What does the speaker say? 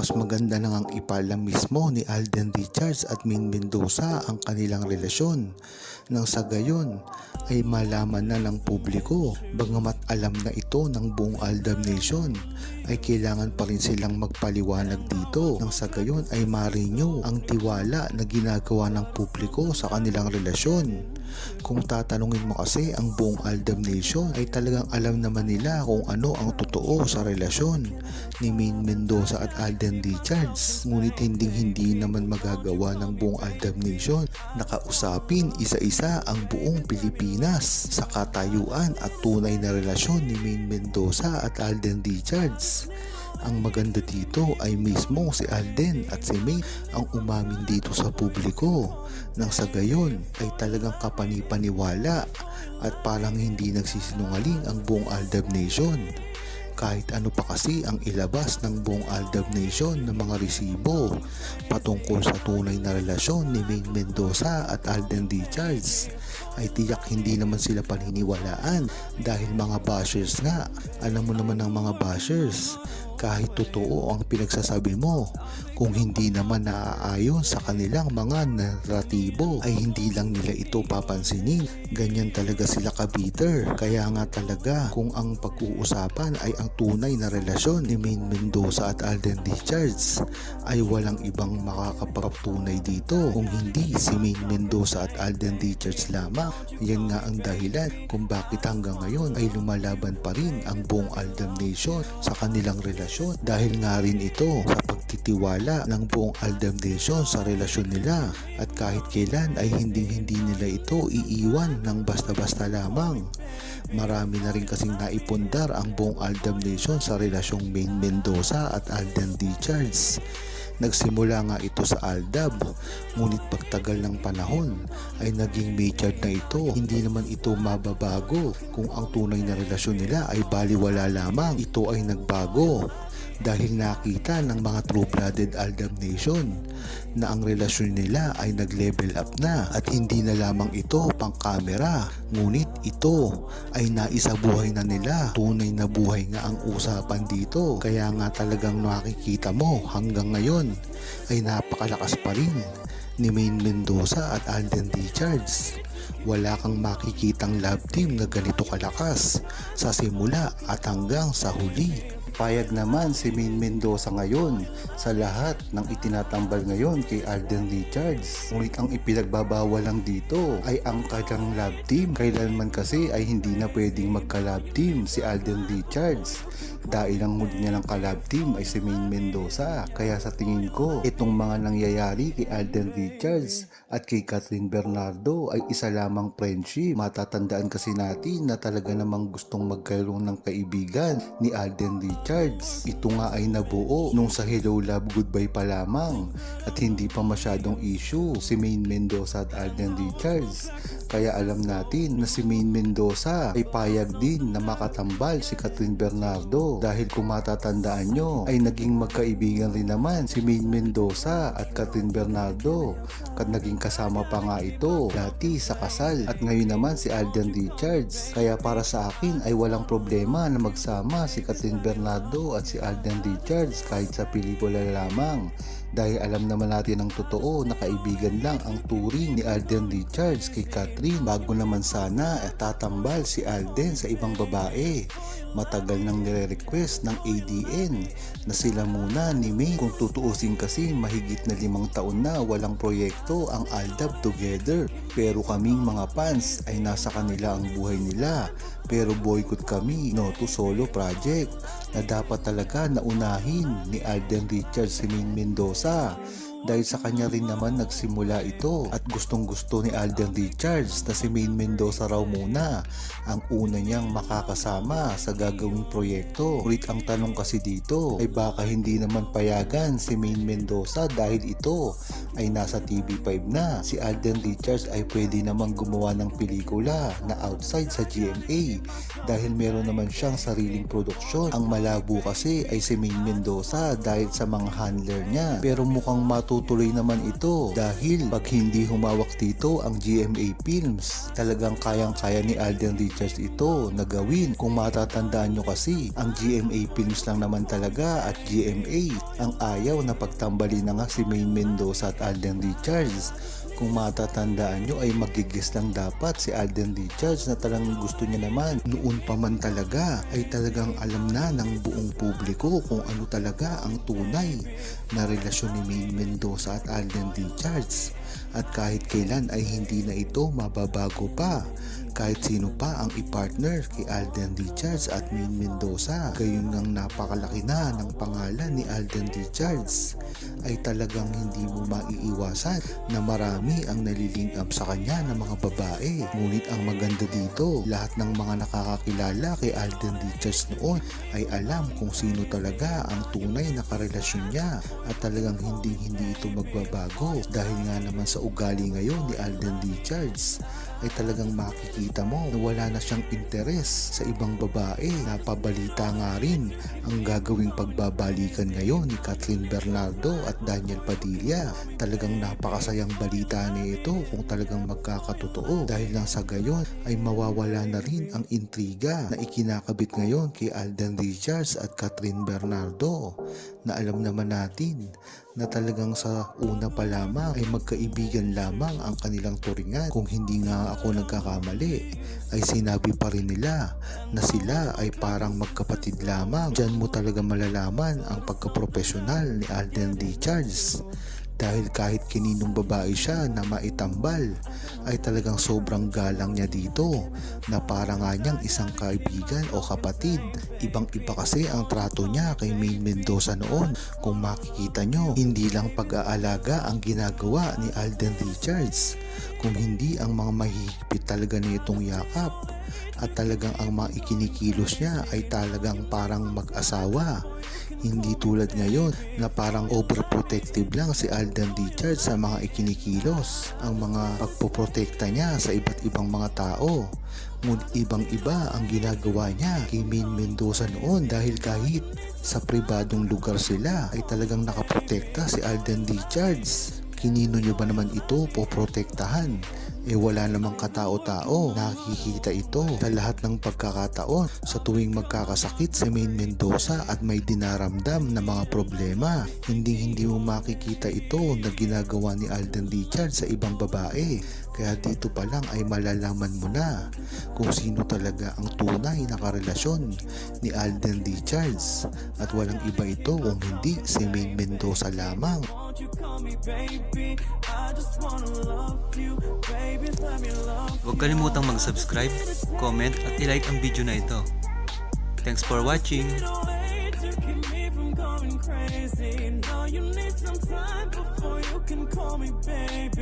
Mas maganda na ngang ipaalam mismo ni Alden Richards at Maine Mendoza ang kanilang relasyon nang sa gayon ay malaman na ng publiko. Bagamat alam na ito ng buong Aldab Nation ay kailangan pa rin silang magpaliwanag dito nang sa gayon ay ma-renew ang tiwala na ginagawa ng publiko sa kanilang relasyon. Kung tatanungin mo kasi ang buong Aldab Nation ay talagang alam naman nila kung ano ang totoo sa relasyon ni Maine Mendoza at Alden Richards. Ngunit hindi naman magagawa ng buong Aldab Nation na kausapin isa-isa ang buong Pilipinas sa katayuan at tunay na relasyon ni Maine Mendoza at Alden Richards. Ang maganda dito ay mismo si Alden at si Maine ang umamin dito sa publiko nang sa gayon ay talagang kapanipaniwala at parang hindi nagsisinungaling ang buong Aldab Nation. Kahit ano pa kasi ang ilabas ng buong Aldab Nation ng mga resibo patungkol sa tunay na relasyon ni Maine Mendoza at Alden Richards ay tiyak hindi naman sila paniniwalaan dahil mga bashers nga. Alam mo naman ng mga bashers, kahit totoo ang pinagsasabi mo, kung hindi naman naaayon sa kanilang mga naratibo ay hindi lang nila ito papansinin. Ganyan talaga sila kabiter. Kaya nga talaga kung ang pag-uusapan ay ang tunay na relasyon ni Maine Mendoza at Alden Richards ay walang ibang makakapagtunay dito kung hindi si Maine Mendoza at Alden Richards lamang. Yan nga ang dahilan kung bakit hanggang ngayon ay lumalaban pa rin ang buong Aldab Nation sa kanilang relasyon, dahil nga rin ito sa pagtitiwala ng buong Aldab Nation sa relasyon nila at kahit kailan ay hindi nila ito iiwan ng basta-basta lamang. Marami na rin kasing naipundar ang buong Aldab Nation sa relasyong Maine Mendoza at Alden Richards. Nagsimula nga ito sa Aldab, ngunit pagtagal ng panahon ay naging major na ito. Hindi naman ito mababago. Kung ang tunay na relasyon nila ay baliwala lamang, ito ay nagbago dahil nakita ng mga true-blooded Aldab Nation na ang relasyon nila ay nag-level up na at hindi na lamang ito pang kamera, ngunit ito ay naisabuhay na nila. Tunay na buhay nga ang usapan dito, kaya nga talagang nakikita mo hanggang ngayon ay napakalakas pa rin ni Maine Mendoza at Alden Richards. Wala kang makikitang love team na ganito kalakas sa simula at hanggang sa huli. Payag naman si Maine Mendoza ngayon sa lahat ng itinatambal ngayon kay Alden Richards. Ngunit ang ipinagbabawal lang dito ay ang kanyang love team. Kailanman kasi ay hindi na pwedeng magka-love team si Alden Richards dahil ang mood niya ng ka-love team ay si Maine Mendoza. Kaya sa tingin ko, itong mga nangyayari kay Alden Richards at kay Kathryn Bernardo ay isa lamang friendship. Matatandaan kasi natin na talaga namang gustong magkaroon ng kaibigan ni Alden Richards. Ito nga ay nabuo nung sa Hello Love Goodbye pa lamang at hindi pa masyadong issue si Maine Mendoza at Alden Richards. Kaya alam natin na si Maine Mendoza ay payag din na makatambal si Kathryn Bernardo dahil kung matatandaan nyo ay naging magkaibigan rin naman si Maine Mendoza at Kathryn Bernardo at naging kasama pa nga ito dati sa kasal at ngayon naman si Alden Richards. Kaya para sa akin ay walang problema na magsama si Kathryn Bernardo at si Alden Richards kahit sa pelikula lamang, dahil alam naman natin ang totoo na kaibigan lang ang turing ni Alden Richards kay Kathryn. Bago naman sana tatambal si Alden sa ibang babae. Matagal nang nire-request ng ADN na sila muna ni Maine. Kung tutuusin kasi mahigit na 5 taon na walang proyekto ang Aldab together. Pero kaming mga fans ay nasa kanila ang buhay nila. Pero boycott kami to solo project na dapat talaga naunahin ni Alden Richards si Maine Mendoza. Dahil sa kanya rin naman nagsimula ito at gustong gusto ni Alden Richards na si Maine Mendoza raw muna ang una niyang makakasama sa gagawing proyekto. Ulit ang tanong kasi dito ay baka hindi naman payagan si Maine Mendoza dahil ito ay nasa TV5 na. Si Alden Richards ay pwede namang gumawa ng pelikula na outside sa GMA dahil meron naman siyang sariling produksyon. Ang malabo kasi ay si Maine Mendoza dahil sa mga handler niya, pero mukhang matutuloy naman ito dahil pag hindi humawak dito ang GMA Films, talagang kayang-kaya ni Alden Richards ito na gawin. Kung matatandaan nyo kasi, ang GMA Films lang naman talaga at GMA ang ayaw na pagtambali na nga si Maine Mendoza at Alden Richards. Kung matatandaan nyo ay magigis lang dapat si Alden Richards na talagang gusto niya naman noon pa man talaga ay talagang alam na ng buong publiko kung ano talaga ang tunay na relasyon ni Maine Mendoza at Alden Richards. At kahit kailan ay hindi na ito mababago pa. Kahit sino pa ang i-partner kay Alden Richards at Maine Mendoza, gayon ngang napakalaki na ng pangalan ni Alden Richards, ay talagang hindi mo maiiwasan na marami ang nalilink up sa kanya ng mga babae. Ngunit ang maganda dito, lahat ng mga nakakakilala kay Alden Richards noon ay alam kung sino talaga ang tunay na karelasyon niya at talagang hindi ito magbabago dahil nga naman sa ugali ngayon ni Alden Richards ay talagang makikita mo na wala na siyang interes sa ibang babae. Napabalita nga rin ang gagawing pagbabalikan ngayon ni Kathryn Bernardo at Daniel Padilla. Talagang napakasayang balita nito kung talagang magkakatotoo dahil lang sa gayon ay mawawala na rin ang intriga na ikinakabit ngayon kay Alden Richards at Kathryn Bernardo na alam naman natin na talagang sa una pa lamang ay magkaibigan lamang ang kanilang turingan. Kung hindi nga ako nagkakamali ay sinabi pa rin nila na sila ay parang magkapatid lamang. Diyan mo talaga malalaman ang pagkaprofesional ni Alden Richards dahil kahit kininong babae siya na maitambal ay talagang sobrang galang niya dito na parang nga niyang isang kaibigan o kapatid. Ibang iba kasi ang trato niya kay Maine Mendoza noon. Kung makikita nyo, hindi lang pag-aalaga ang ginagawa ni Alden Richards, kung hindi ang mga mahihigpit talaga nitong yakap at talagang ang mga ikinikilos niya ay talagang parang mag-asawa. Hindi tulad ngayon na parang overprotective lang si Alden Richards sa mga ikinikilos. Ang mga pagpoprotekta niya sa iba't ibang mga tao. Ngunit ibang-iba ang ginagawa niya kay Maine Mendoza noon dahil kahit sa pribadong lugar sila ay talagang nakaprotekta si Alden Richards. Kinino nyo ba naman ito poprotektahan? Wala namang katao-tao. Nakikita ito sa lahat ng pagkakataon sa tuwing magkakasakit si Maine Mendoza at may dinaramdam na mga problema. Hindi mo makikita ito na ginagawa ni Alden Richards sa ibang babae. Kaya dito pa lang ay malalaman mo na kung sino talaga ang tunay na karelasyon ni Alden Richards at walang iba ito kung hindi si Maine Mendoza lamang. Huwag kalimutang mag-subscribe, comment at i-like ang video na ito. Thanks for watching! Crazy. Now you need some time before you can call me baby.